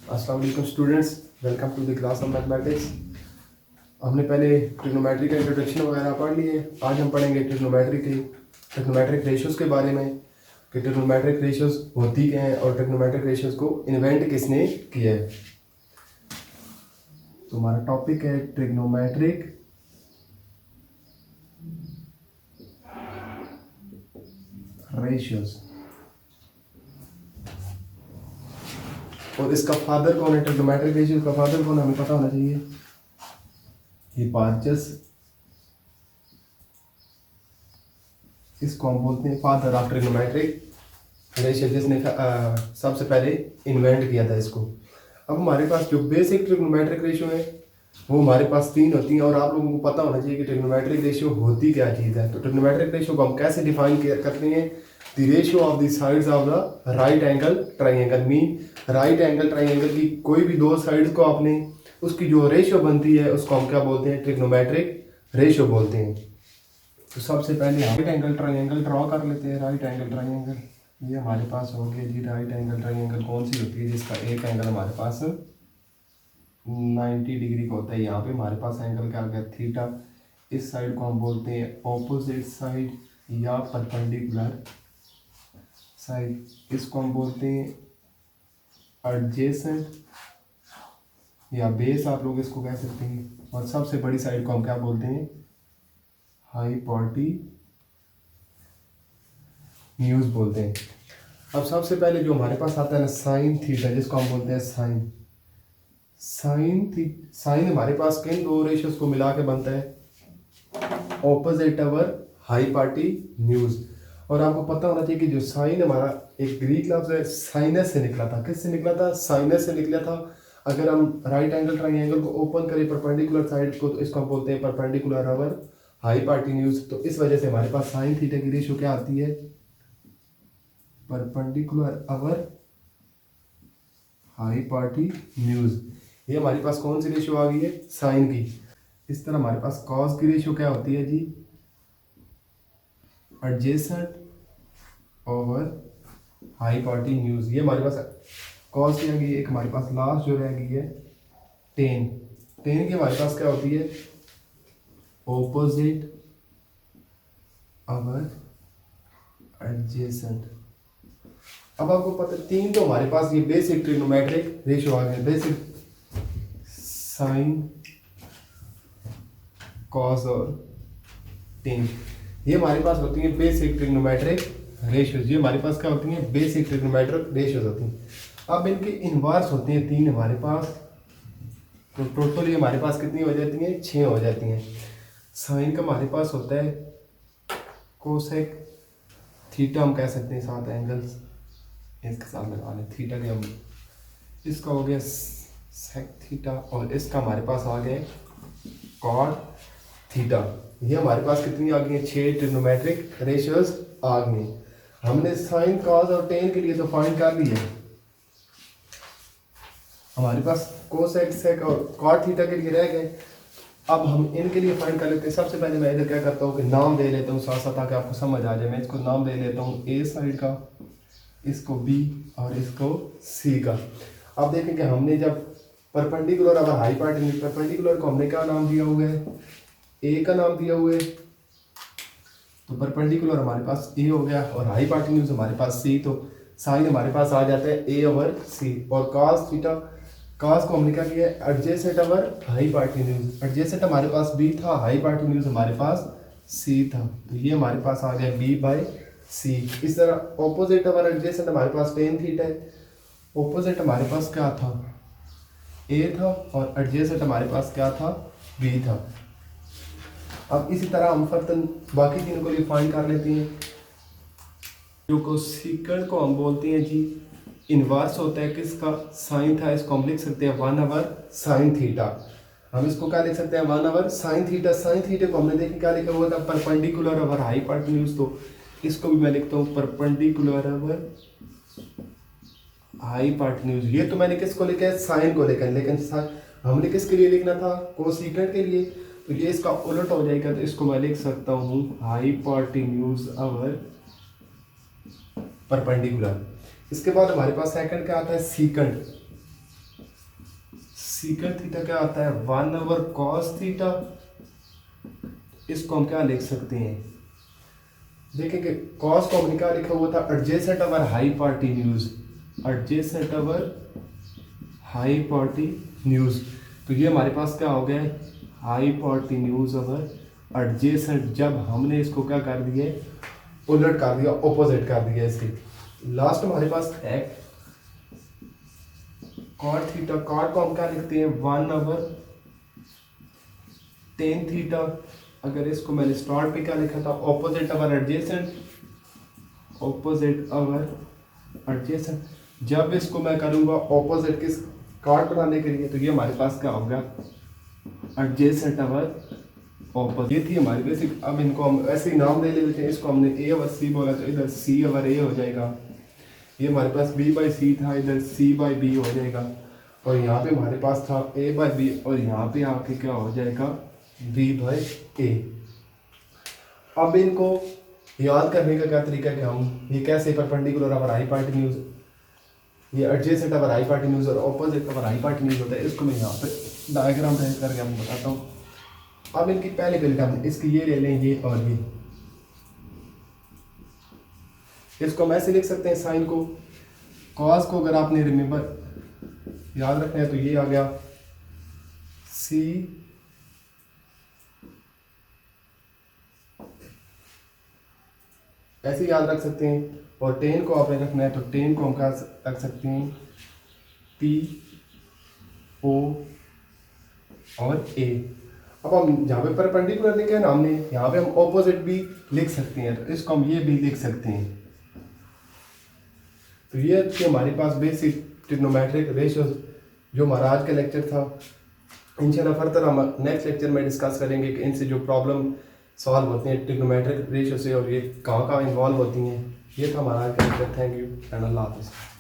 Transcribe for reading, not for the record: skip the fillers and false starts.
अस्सलाम वालेकुम students, welcome to the class of mathematics. हमने पहले ट्रिग्नोमेट्री का इंट्रोडक्शन वगैरह पढ़ लिए। आज हम पढ़ेंगे ट्रिग्नोमेट्रिक रेशियोज़ के बारे में कि ट्रिग्नोमेट्रिक रेशियोज़ होती क्या हैं और ट्रिग्नोमेट्रिक रेशियोज़ को इन्वेंट किसने किया है। तो हमारा टॉपिक है ट्रिग्नोमेट्रिक रेशियोज़। और इसका फादर कौन है? ट्रिग्नोमेट्रिक रेशियोज़ का फादर कौन है हमें पता होना चाहिए। हिपार्चस, इसको हम बोलते हैं फादर ऑफ ट्रिग्नोमेट्रिक रेशियो, जिसने सबसे पहले इन्वेंट किया था इसको। अब हमारे पास जो बेसिक ट्रिग्नोमेट्रिक रेशियो है वो हमारे पास 3 होती हैं और आप लोगों को पता होना चाहिए कि ट्रिग्नोमेट्रिक रेशियो होती क्या चीज़ है। तो ट्रिग्नोमेट्रिक रेशियो को हम कैसे डिफाइन करते हैं? The ratio of the sides of the right angle triangle. Mean right angle triangle की कोई भी दो साइड्स को आपने उसकी जो रेशियो बनती है उसको हम क्या बोलते हैं? ट्रिग्नोमेट्रिक रेशियो बोलते हैं। तो सबसे पहले राइट एंगल ट्राइंगल ड्रॉ कर लेते हैं। राइट एंगल ट्राइंगल ये हमारे पास हो गया जी। राइट एंगल ट्राइंगल कौन सी होती है? जिसका एक एंगल हमारे पास 90 डिग्री का होता है। यहाँ पे हमारे पास एंगल क्या आ गया? थीटा। इस साइड को हम बोलते हैं ऑपोजिट साइड या परपेंडिकुलर साइड। इसको हम बोलते हैं एडजेसेंट या बेस, आप लोग इसको कह सकते हैं। और सबसे बड़ी साइड को हम क्या बोलते हैं? हाइपोटेन्यूज बोलते हैं। अब सबसे पहले जो हमारे पास आता है ना साइन थीटा, जिसको हम बोलते हैं साइन। साइन हमारे पास किन दो रेशियोज को मिला के बनता है? Opposite over hypotenuse. और आपको पता होना चाहिए कि जो साइन हमारा एक ग्रीक लफ्ज है साइनस से निकला था। किससे निकला था? साइनस से निकला था। अगर हम राइट एंगल ट्राइंगल को ओपन करें परपेंडिकुलर साइड को तो इसको हम बोलते हैं परपेंडिकुलर ओवर हाइपोटेन्यूज। तो इस वजह से हमारे पास साइन थीटा की रेशियो क्या आती है? Perpendicular over hypotenuse. ये हमारी पास कौन सी रेशियो आ गई है? साइन की। इस तरह हमारे पास कॉस की रेशियो क्या होती है जी? Adjacent over hypotenuse. ये हमारे पास कॉस की आ गई। एक हमारे पास लास्ट जो रह गई है टेन। टेन की हमारे पास क्या होती है? Opposite over adjacent. अब आपको पता है 3 तो हमारे पास ये बेसिक ट्रिग्नोमेट्रिक रेशियो आ गए। बेसिक साइन, कॉस और टेन, ये हमारे पास होती है बेसिक ट्रिग्नोमेट्रिक रेशियोज। ये हमारे पास क्या होती हैं? बेसिक ट्रिग्नोमेट्रिक रेशियोज होती हैं। अब इनके इनवर्स होते हैं 3 हमारे पास। तो टोटल ये हमारे पास कितनी हो जाती हैं? 6 हो जाती हैं। साइन का हमारे पास होता है कोसेक थीटा, हम कह सकते हैं साथ एंगल्स इसके साथ लगा लें थीटा के हम। इसका हो गया सेक थीटा और इसका हमारे पास आ गया कॉट थीटा। ये हमारे पास कितनी आ गई है? 6 ट्रिग्नोमेट्रिक रेशियोज आ गई। हमने साइन, कॉस और टेन के लिए तो फाइंड कर लिया। हमारे पास कोसेक, सेक और कॉट थीटा के लिए रह गए। अब हम इनके लिए फाइंड कर लेते हैं। सबसे पहले मैं इधर क्या करता हूँ कि नाम दे लेता हूँ साथ साथ ताकि आपको समझ आ जाए। मैं इसको नाम दे लेता हूँ ए साइड का, इसको बी और इसको सी का। अब देखें कि हमने जब परपेंडिकुलर और हाइपोटेन्यूज, परपेंडिकुलर को हमने क्या नाम दिया हुआ है? ए का नाम दिया हुआ है। तो परपेंडिकुलर हमारे पास ए हो गया और हाइपोटेन्यूज हमारे पास सी। तो साइन हमारे पास आ जाता है ए ओवर सी। और कॉस थीटा, कॉस को हमने क्या किया? Adjacent over hypotenuse. एडजेसेंट हमारे पास बी था, हाइपोटेन्यूज हमारे पास सी था। तो ये हमारे पास आ गया बी बाई सी। इस तरह ऑपोजिट ओवर एडजेसेंट हमारे पास टेन थीटा है। ऑपोजिट हमारे पास क्या था? ए था और एडजेसेंट हमारे पास क्या था? बी था। अब इसी तरह हम फर्तन बाकी तीनों को भी फाइंड कर लेते हैं। जो कोसेकेंड को हम बोलते हैं जी इनवर्स होता है किसका? साइन था। इसको हम लिख सकते हैं 1 ओवर साइन थीटा। हम इसको क्या लिख सकते हैं? 1 over sine theta. Sine theta को हमने देखिए क्या लिखा हुआ था? Perpendicular over hypotenuse. तो इसको भी मैं लिखता हूँ परपेंडिकुलर ओवर हाइपोटेन्यूज। ये तो मैंने किसको लिखा है? साइन को लिखा है। लेकिन हमने किसके लिए लिखना था? कोसेकेंड के लिए। तो ये इसका उलट हो जाएगा। तो इसको मैं लिख सकता हूँ हाइपोटेन्यूज ओवर परपेंडिकुलर। इसके बाद हमारे पास सेकंड क्या आता है? सीकंड। सीकेंट थीटा क्या आता है 1/cos थीटा। इसको हम क्या लिख सकते हैं, देखें कि cos को हमने क्या लिखा हुआ था एडजेसेंट अवर हाइपोटेन्यूज, एडजेसेंट अवर हाइपोटेन्यूज। तो ये हमारे पास क्या हो गया है हाइपोटेन्यूज अवर एडजेसेंट। जब हमने इसको क्या कर दिया उलट कर दिया, ऑपोजिट कर दिया इसके। लास्ट हमारे पास है cot थीटा। cot को हम क्या लिखते हैं 1/tan थीटा। अगर इसको मैंने स्टार्ट पे क्या लिखा था ऑपोजिट अवर एडजेसेंट, ऑपोजिट अवर एडजेसेंट। जब इसको मैं करूंगा ऑपोजिट किस cot बनाने के लिए, तो ये हमारे पास क्या होगा एडजेसेंट अवर ऑपोजिट। ये थी हमारी बेसिक। अब इनको हम ऐसे ही नाम दे लेते हैं। इसको हमने a ओवर c बोला तो इधर c ओवर a हो जाएगा। ये हमारे पास b/c था, इधर c/b हो जाएगा। और यहाँ पे हमारे पास था a/b और यहाँ पे आके क्या हो जाएगा b/a। अब इनको याद करने का क्या तरीका है कि हम ये कैसे परपेंडिकुलर अवर हाइपोटेन्यूज, ये एडजेसेंट अवर हाइपोटेन्यूज और ऑपोजिट अवर हाइपोटेन्यूज होता है। इसको मैं यहाँ पे डायग्राम ड्रा करके आपको बताता हूँ। अब इनकी पहले हम इसकी ये ले लें, ये और ये। इसको हम ऐसे लिख सकते हैं साइन को, कॉस को अगर आपने रिमेंबर याद रखना है तो ये आ गया c ऐसे याद रख सकते हैं। और टेन को आपने रखना है तो टेन को हम क्या रख सकते हैं p o और a। अब हम जहाँ पे परपेंडिकुलर लिखा है ना हमने, यहाँ पे हम ऑपोजिट भी लिख सकते हैं, तो इसको हम ये भी लिख सकते हैं। तो ये थी हमारे पास बेसिक ट्रिग्नोमेट्रिक रेशियोज जो हमारा आज का लेक्चर था। इंशाल्लाह फर्दर हम नेक्स्ट लेक्चर में डिस्कस करेंगे कि इनसे जो प्रॉब्लम सॉल्व होती हैं ट्रिग्नोमेट्रिक रेशियो से और ये कहाँ कहाँ इन्वॉल्व होती हैं। ये था हमारा आज का लेक्चर। थैंक यू एंड अल्लाह हाफ़िज़।